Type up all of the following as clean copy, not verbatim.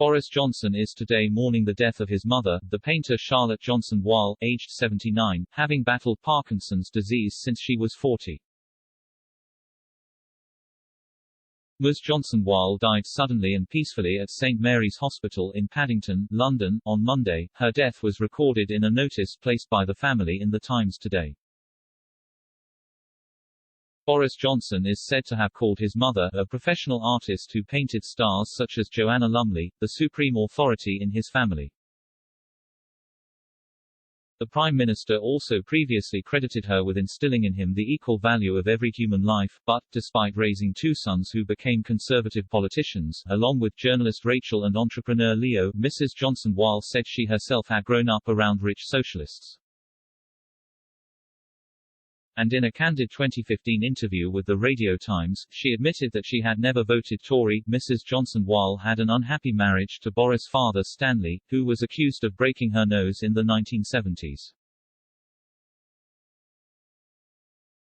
Boris Johnson is today mourning the death of his mother, the painter Charlotte Johnson Wahl, aged 79, having battled Parkinson's disease since she was 40. Ms. Johnson Wahl died suddenly and peacefully at St Mary's Hospital in Paddington, London, on Monday. Her death was recorded in a notice placed by the family in the Times today. Boris Johnson is said to have called his mother, a professional artist who painted stars such as Joanna Lumley, the supreme authority in his family. The Prime Minister also previously credited her with instilling in him the equal value of every human life, but, despite raising two sons who became conservative politicians, along with journalist Rachel and entrepreneur Leo, Mrs. Johnson Wahl said she herself had grown up around rich socialists. And in a candid 2015 interview with the Radio Times, she admitted that she had never voted Tory. Mrs. Johnson Wahl had an unhappy marriage to Boris' father Stanley, who was accused of breaking her nose in the 1970s.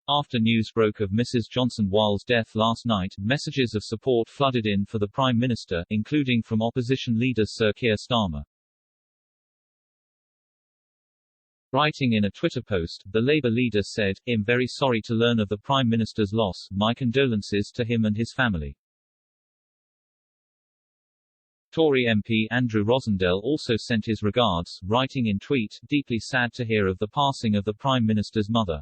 After news broke of Mrs. Johnson Wahl's death last night, messages of support flooded in for the Prime Minister, including from opposition leader Sir Keir Starmer. Writing in a Twitter post, the Labour leader said, "I'm very sorry to learn of the Prime Minister's loss, my condolences to him and his family." Tory MP Andrew Rosendale also sent his regards, writing in tweet, "Deeply sad to hear of the passing of the Prime Minister's mother.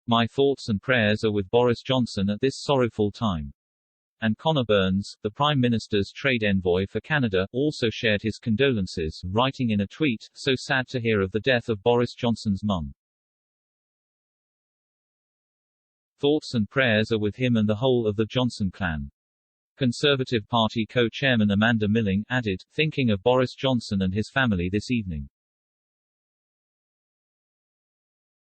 My thoughts and prayers are with Boris Johnson at this sorrowful time." And Conor Burns, the Prime Minister's trade envoy for Canada, also shared his condolences, writing in a tweet, "So sad to hear of the death of Boris Johnson's mum. Thoughts and prayers are with him and the whole of the Johnson clan." Conservative Party co-chairman Amanda Milling added, "Thinking of Boris Johnson and his family this evening.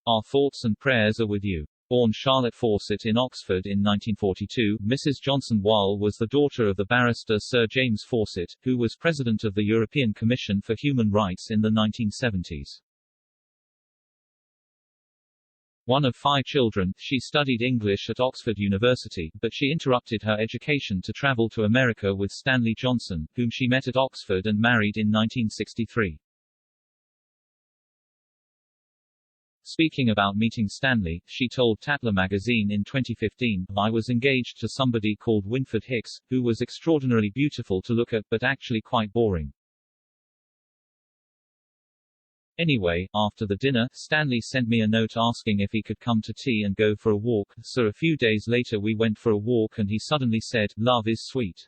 Our thoughts and prayers are with you." Born Charlotte Fawcett in Oxford in 1942, Mrs. Johnson Wahl was the daughter of the barrister Sir James Fawcett, who was president of the European Commission for Human Rights in the 1970s. One of 5 children, she studied English at Oxford University, but she interrupted her education to travel to America with Stanley Johnson, whom she met at Oxford and married in 1963. Speaking about meeting Stanley, she told Tatler magazine in 2015, "I was engaged to somebody called Winford Hicks, who was extraordinarily beautiful to look at, but actually quite boring. Anyway, after the dinner, Stanley sent me a note asking if he could come to tea and go for a walk, so a few days later we went for a walk and he suddenly said, 'Love is sweet.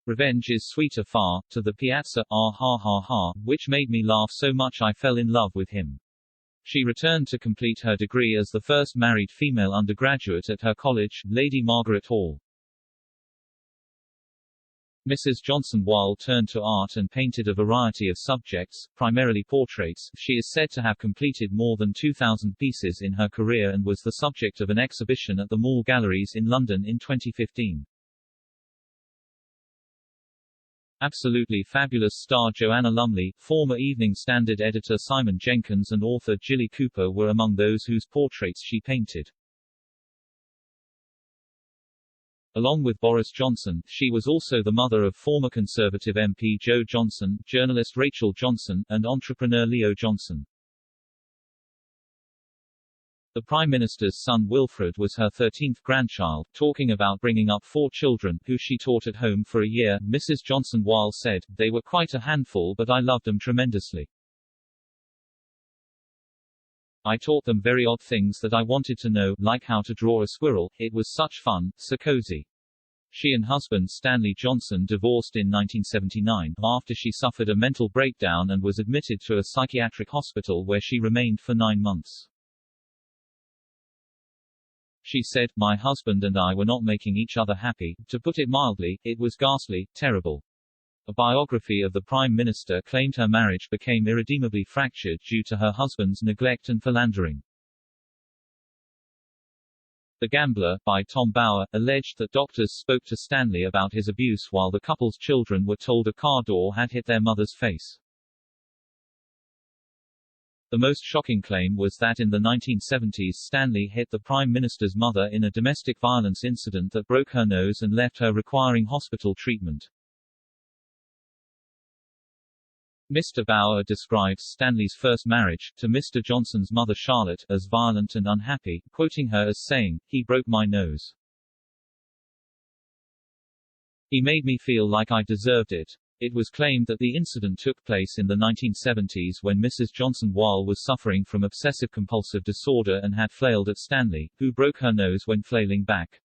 Revenge is sweeter far,' to the piazza, ah ha ha ha, which made me laugh so much I fell in love with him." She returned to complete her degree as the first married female undergraduate at her college, Lady Margaret Hall. Mrs. Johnson Wahl turned to art and painted a variety of subjects, primarily portraits. She is said to have completed more than 2,000 pieces in her career and was the subject of an exhibition at the Mall Galleries in London in 2015. Absolutely Fabulous star Joanna Lumley, former Evening Standard editor Simon Jenkins and author Jilly Cooper were among those whose portraits she painted. Along with Boris Johnson, she was also the mother of former Conservative MP Jo Johnson, journalist Rachel Johnson, and entrepreneur Leo Johnson. The Prime Minister's son Wilfred was her 13th grandchild. Talking about bringing up 4 children, who she taught at home for a year, Mrs. Johnson Wahl said, "They were quite a handful but I loved them tremendously. I taught them very odd things that I wanted to know, like how to draw a squirrel. It was such fun, so cozy." She and husband Stanley Johnson divorced in 1979, after she suffered a mental breakdown and was admitted to a psychiatric hospital where she remained for 9 months. She said, "My husband and I were not making each other happy. To put it mildly, it was ghastly, terrible." A biography of the Prime Minister claimed her marriage became irredeemably fractured due to her husband's neglect and philandering. The Gambler, by Tom Bauer, alleged that doctors spoke to Stanley about his abuse while the couple's children were told a car door had hit their mother's face. The most shocking claim was that in the 1970s Stanley hit the Prime Minister's mother in a domestic violence incident that broke her nose and left her requiring hospital treatment. Mr. Bauer describes Stanley's first marriage, to Mr. Johnson's mother Charlotte, as violent and unhappy, quoting her as saying, "He broke my nose. He made me feel like I deserved it." It was claimed that the incident took place in the 1970s when Mrs. Johnson Wahl was suffering from obsessive-compulsive disorder and had flailed at Stanley, who broke her nose when flailing back.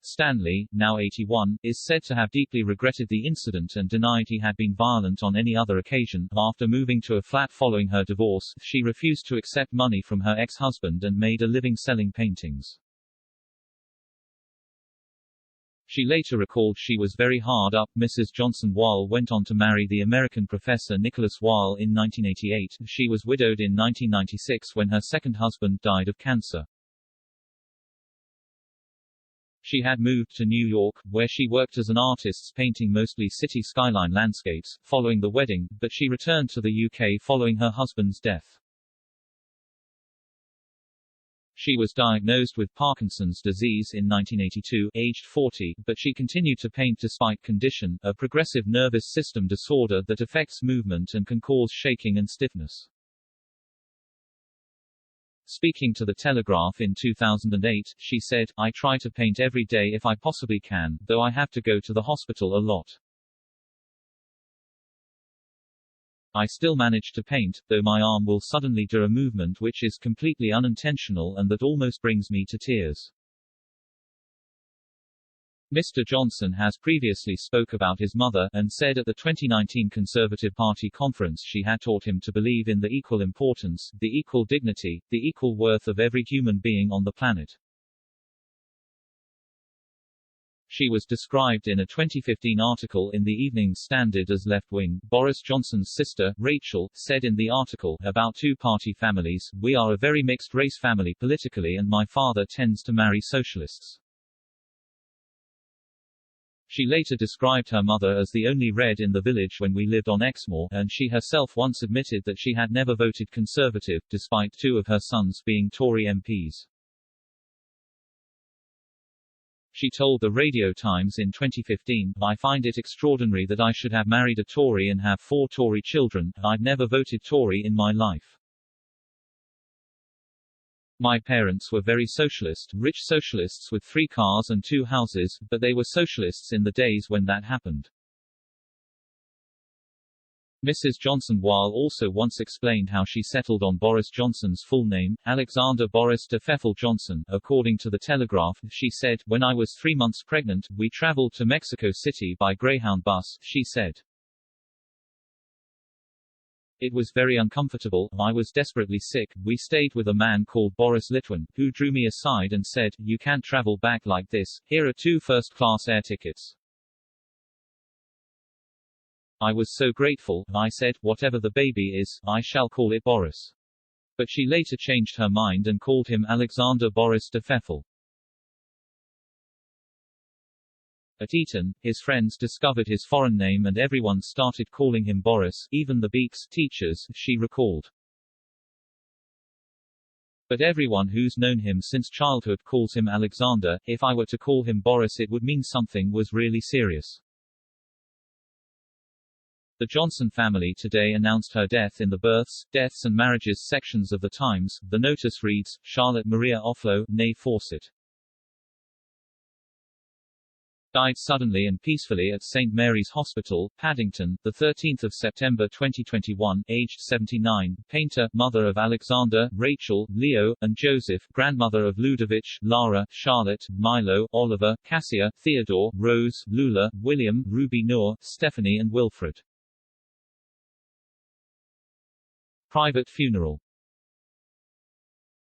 Stanley, now 81, is said to have deeply regretted the incident and denied he had been violent on any other occasion. After moving to a flat following her divorce, she refused to accept money from her ex-husband and made a living selling paintings. She later recalled she was very hard up. Mrs. Johnson Wahl went on to marry the American professor Nicholas Wahl in 1988. She was widowed in 1996 when her second husband died of cancer. She had moved to New York, where she worked as an artist painting mostly city skyline landscapes, following the wedding, but she returned to the UK following her husband's death. She was diagnosed with Parkinson's disease in 1982, aged 40, but she continued to paint despite condition, a progressive nervous system disorder that affects movement and can cause shaking and stiffness. Speaking to The Telegraph in 2008, she said, "I try to paint every day if I possibly can, though I have to go to the hospital a lot. I still manage to paint, though my arm will suddenly do a movement which is completely unintentional and that almost brings me to tears." Mr. Johnson has previously spoke about his mother, and said at the 2019 Conservative Party conference she had taught him to believe in the equal importance, the equal dignity, the equal worth of every human being on the planet. She was described in a 2015 article in the Evening Standard as left-wing. Boris Johnson's sister, Rachel, said in the article, about two-party families, "We are a very mixed-race family politically and my father tends to marry socialists." She later described her mother as the only red in the village when we lived on Exmoor, and she herself once admitted that she had never voted Conservative, despite two of her sons being Tory MPs. She told the Radio Times in 2015, "I find it extraordinary that I should have married a Tory and have 4 Tory children. I've never voted Tory in my life. My parents were very socialist, rich socialists with 3 cars and 2 houses, but they were socialists in the days when that happened." Mrs. Johnson Wahl also once explained how she settled on Boris Johnson's full name, Alexander Boris de Pfeffel Johnson. According to The Telegraph, she said, "When I was 3 months pregnant, we traveled to Mexico City by Greyhound bus," she said. "It was very uncomfortable, I was desperately sick. We stayed with a man called Boris Litwin, who drew me aside and said, 'You can't travel back like this, here are 2 first-class air tickets.' I was so grateful. I said, 'Whatever the baby is, I shall call it Boris.' But she later changed her mind and called him Alexander Boris de Pfeffel." At Eton, his friends discovered his foreign name and everyone started calling him Boris, even the Beaks teachers, she recalled. "But everyone who's known him since childhood calls him Alexander. If I were to call him Boris it would mean something was really serious." The Johnson family today announced her death in the births, deaths and marriages sections of the Times. The notice reads, Charlotte Maria Offlow, née Fawcett. Died suddenly and peacefully at St. Mary's Hospital, Paddington, 13 September 2021, aged 79, painter, mother of Alexander, Rachel, Leo, and Joseph, grandmother of Ludovic, Lara, Charlotte, Milo, Oliver, Cassia, Theodore, Rose, Lula, William, Ruby Noor, Stephanie and Wilfred. Private funeral.